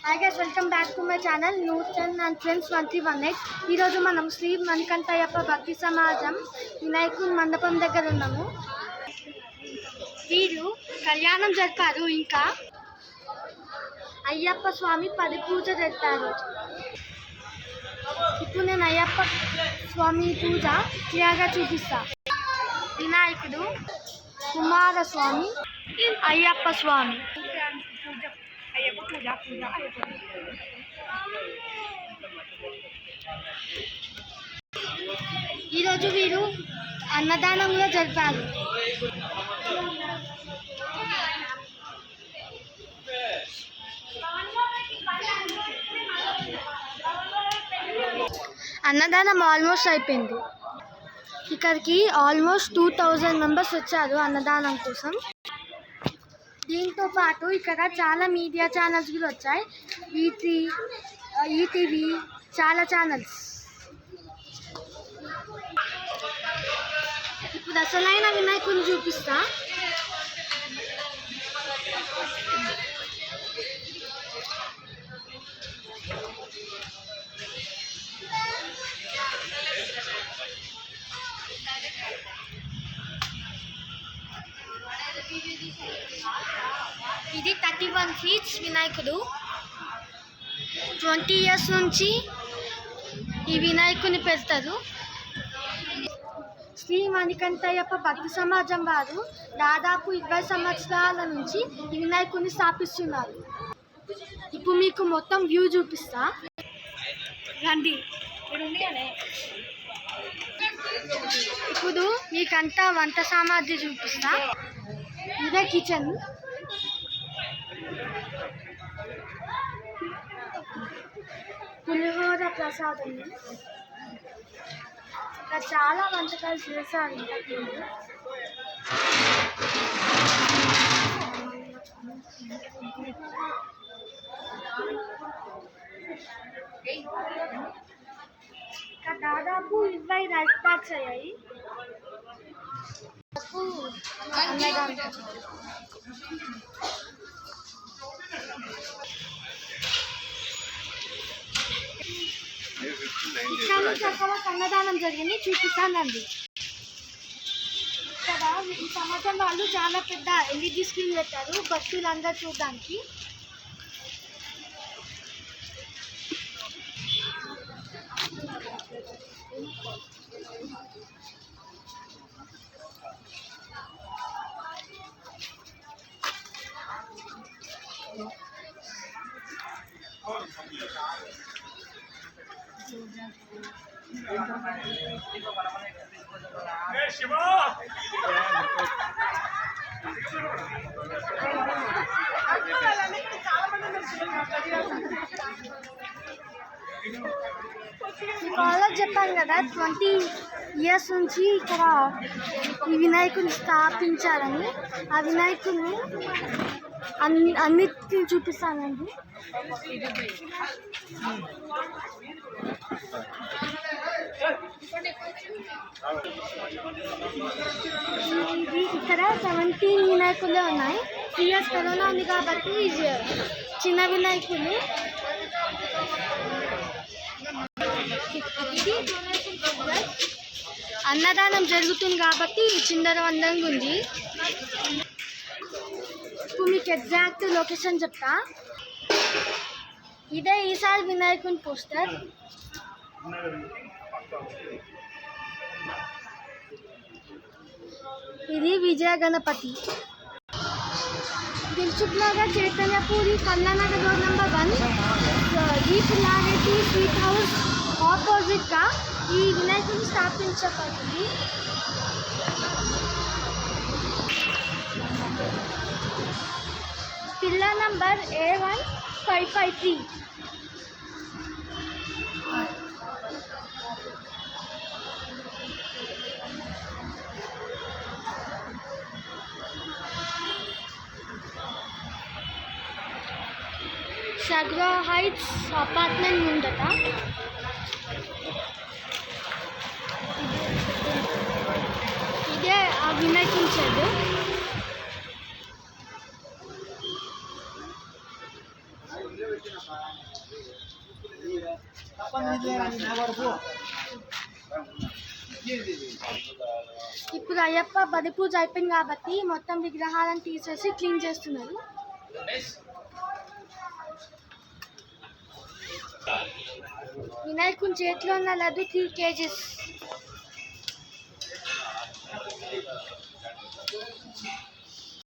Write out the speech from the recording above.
Hi guys, welcome back to my channel Newton and Friends 131X. ఈరోజు మనం శ్రీ మణికంఠయ్యప్ప భక్తి సమాజం వినాయకుని మండపం దగ్గర ఉన్నాము. వీరు కళ్యాణం జరిపారు. ఇంకా అయ్యప్ప స్వామి పది పూజ జరిపారు. ఇప్పుడు నేను అయ్యప్ప స్వామి పూజ క్లియర్గా చూపిస్తా. వినాయకుడు, కుమారస్వామి, అయ్యప్ప స్వామి. ఈరోజు వీరు అన్నదానం కూడా జరిపారు. అన్నదానం ఆల్మోస్ట్ అయిపోయింది. ఇక్కడికి ఆల్మోస్ట్ 2000 మెంబర్స్ వచ్చారు అన్నదానం కోసం. దీంతో పాటు ఇక్కడ చాలా మీడియా ఛానల్స్ కూడా వచ్చాయి. ఈటీవీ చాలా ఛానల్స్. ఇప్పుడు అసలైన వినాయకుడిని చూపిస్తా. ఇది 31 feet వినాయకుడు. 20 years నుంచి ఈ వినాయకుని పెడతారు. శ్రీ మణికంఠయ్యప్ప భక్తి సమాజం వారు దాదాపు 20 సంవత్సరాల నుంచి ఈ వినాయకుని స్థాపిస్తున్నారు. ఇప్పుడు మీకు మొత్తం వ్యూ చూపిస్తా రండి. ఇప్పుడు మీకంతా వంట సామాగ్రి చూపిస్తా. ఇదే కిచెన్. పులిహోర ప్రసాదం. ఇంకా చాలా వంటకాలు చేశారు. ఇంకా దాదాపు 20 రైస్ ప్యాక్స్ అయ్యాయి. ఇక్కడ చక్కగా అన్నదానం జరిగింది, చూపిస్తానండి. ఇక్కడ ఈ సమాజం వాళ్ళు చాలా పెద్ద LED స్క్రీన్ పెట్టారు భక్తులందరూ చూడడానికి. కాలేజ్ చెప్పాను కదా, 20 years నుంచి ఇక్కడ ఈ వినాయకుని స్థాపించారని. ఆ వినాయకుని అన్నిటిని చూపిస్తానండి. ఇక్కడ 17 వినాయకులే ఉన్నాయి. 3 years కరోనా ఉంది కాబట్టి చిన్న వినాయకులు. అన్నదానం జరుగుతుంది కాబట్టి చిందరవందరంగా ఉంది. ఇప్పుడు మీకు ఎగ్జాక్ట్ లొకేషన్ చెప్తా. ఇదే ఈసారి వినాయకుని పోస్టర్. ఇది విజయ గణపతి. దిల్సుఖ్నగర్, చైతన్యపూరి, కల్లానగర్ రోడ్ నెంబర్ 1, జీప్ లాగేటి స్వీట్ హౌస్ ఆపోజిట్గా ఈ వినాయకుని స్థాపించబడింది. పిల్ల నంబర్ A1553. షగ్రా హైట్స్ అపార్ట్మెంట్ ముందట. ఇదే ఆ వినాయకుని షెడ్. ఇప్పుడు అయ్యప్ప బలి పూజ అయిపోయింది కాబట్టి మొత్తం విగ్రహాలను తీసేసి క్లీన్ చేస్తున్నారు. వినాయకుని చేతిలో ఉన్న లడ్డు 3 kgs.